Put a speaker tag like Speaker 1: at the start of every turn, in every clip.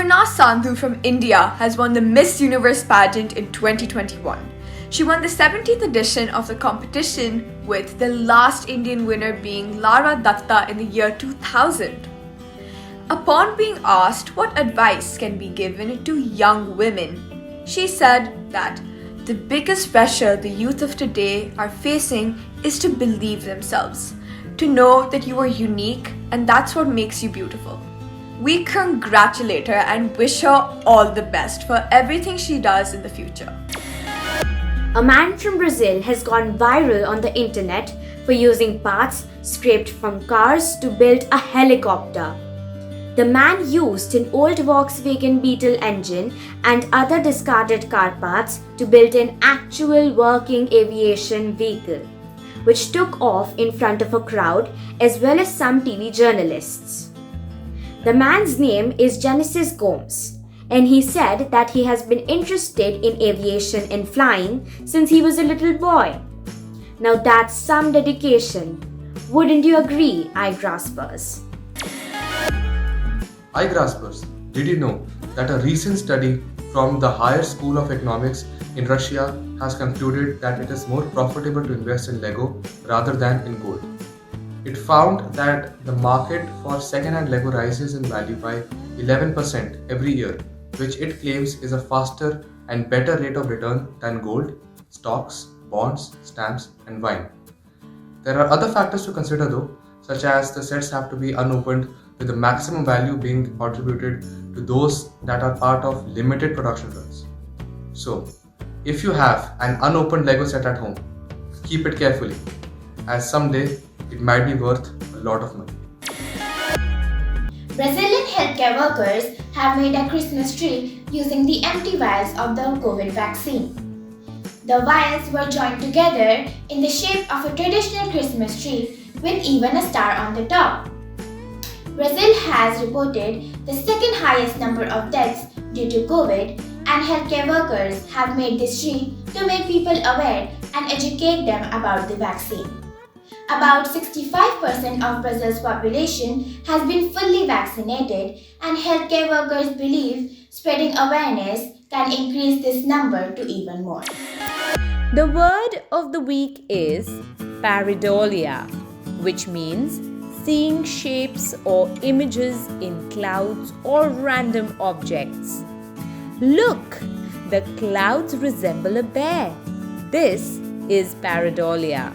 Speaker 1: Harnaaz Sandhu from India has won the Miss Universe pageant in 2021. She won the 70th edition of the competition, with the last Indian winner being Lara Datta in the year 2000. Upon being asked what advice can be given to young women, she said that the biggest pressure the youth of today are facing is to believe themselves, to know that you are unique and that's what makes you beautiful. We congratulate her and wish her all the best for everything she does in the future.
Speaker 2: A man from Brazil has gone viral on the internet for using parts scraped from cars to build a helicopter. The man used an old Volkswagen Beetle engine and other discarded car parts to build an actual working aviation vehicle, which took off in front of a crowd as well as some TV journalists. The man's name is Genesis Gomes, and he said that he has been interested in aviation and flying since he was a little boy. Now that's some dedication. Wouldn't you agree, Igraspers?
Speaker 3: Igraspers, did you know that a recent study from the Higher School of Economics in Russia has concluded that it is more profitable to invest in Lego rather than in gold? It found that the market for second-hand Lego rises in value by 11% every year, which it claims is a faster and better rate of return than gold, stocks, bonds, stamps, and wine. There are other factors to consider though, such as the sets have to be unopened, with the maximum value being contributed to those that are part of limited production runs. So, if you have an unopened Lego set at home, keep it carefully, as someday it might be worth a lot of money.
Speaker 4: Brazilian healthcare workers have made a Christmas tree using the empty vials of the COVID vaccine. The vials were joined together in the shape of a traditional Christmas tree with even a star on the top. Brazil has reported the second highest number of deaths due to COVID, and healthcare workers have made this tree to make people aware and educate them about the vaccine. About 65% of Brazil's population has been fully vaccinated, and healthcare workers believe spreading awareness can increase this number to even more.
Speaker 5: The word of the week is pareidolia, which means seeing shapes or images in clouds or random objects. Look, the clouds resemble a bear. This is pareidolia.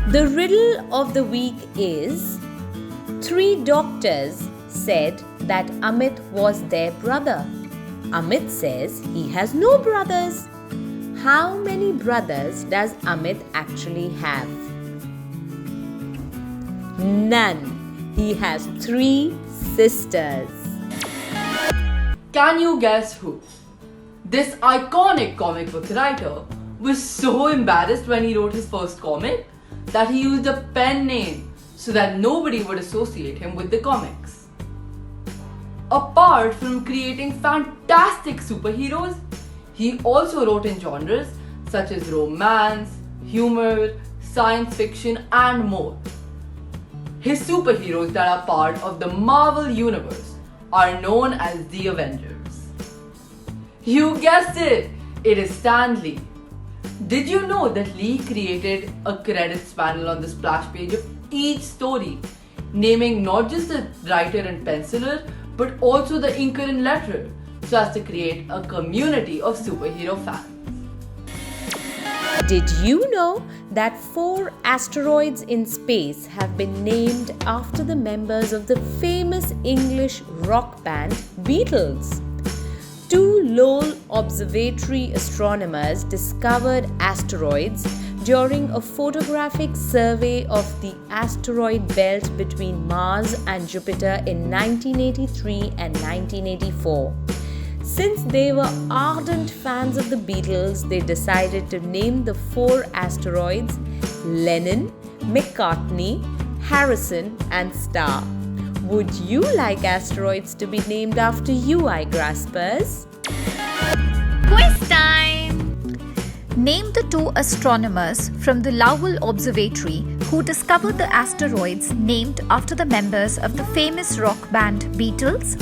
Speaker 5: The riddle of the week is: 3 doctors said that Amit was their brother. Amit says he has no brothers. How many brothers does Amit actually have? None. He has 3 sisters.
Speaker 6: Can you guess who? This iconic comic book writer was so embarrassed when he wrote his first comic that he used a pen name so that nobody would associate him with the comics. Apart from creating fantastic superheroes, he also wrote in genres such as romance, humor, science fiction, and more. His superheroes that are part of the Marvel Universe are known as the Avengers. You guessed it! It is Stan Lee. Did you know that Lee created a credits panel on the splash page of each story, naming not just the writer and penciler, but also the inker and letterer, so as to create a community of superhero fans?
Speaker 5: Did you know that 4 asteroids in space have been named after the members of the famous English rock band Beatles? 2 Lowell Observatory astronomers discovered asteroids during a photographic survey of the asteroid belt between Mars and Jupiter in 1983 and 1984. Since they were ardent fans of the Beatles, they decided to name the 4 asteroids Lennon, McCartney, Harrison, and Starr. Would you like asteroids to be named after you, Igraspers?
Speaker 7: Quiz time! Name the 2 astronomers from the Lowell Observatory who discovered the asteroids named after the members of the famous rock band Beatles.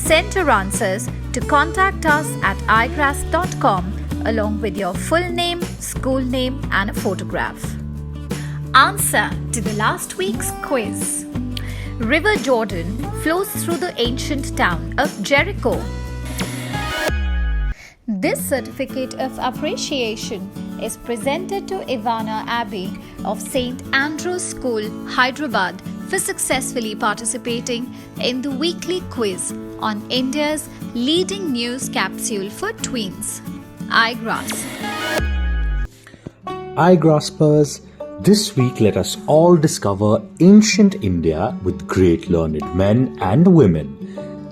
Speaker 7: send your answers to contact us at igraasp.com along with your full name, school name, and a photograph. Answer to the last week's quiz. River Jordan flows through the ancient town of Jericho. This certificate of appreciation is presented to Ivana Abbey of St. Andrew's School, Hyderabad, for successfully participating in the weekly quiz on India's leading news capsule for tweens, Igraasp.
Speaker 8: Igraspers, this week let us all discover ancient India with great learned men and women.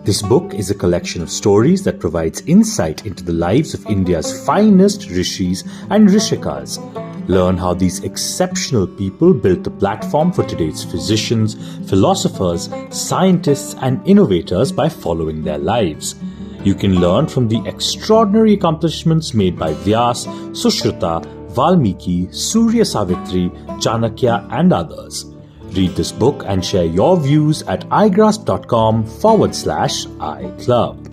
Speaker 8: This book is a collection of stories that provides insight into the lives of India's finest rishis and rishikas. Learn how these exceptional people built the platform for today's physicians, philosophers, scientists, and innovators by following their lives. You can learn from the extraordinary accomplishments made by Vyas, Sushruta, Valmiki, Surya Savitri, Chanakya, and others. Read this book and share your views at igraasp.com/iClub.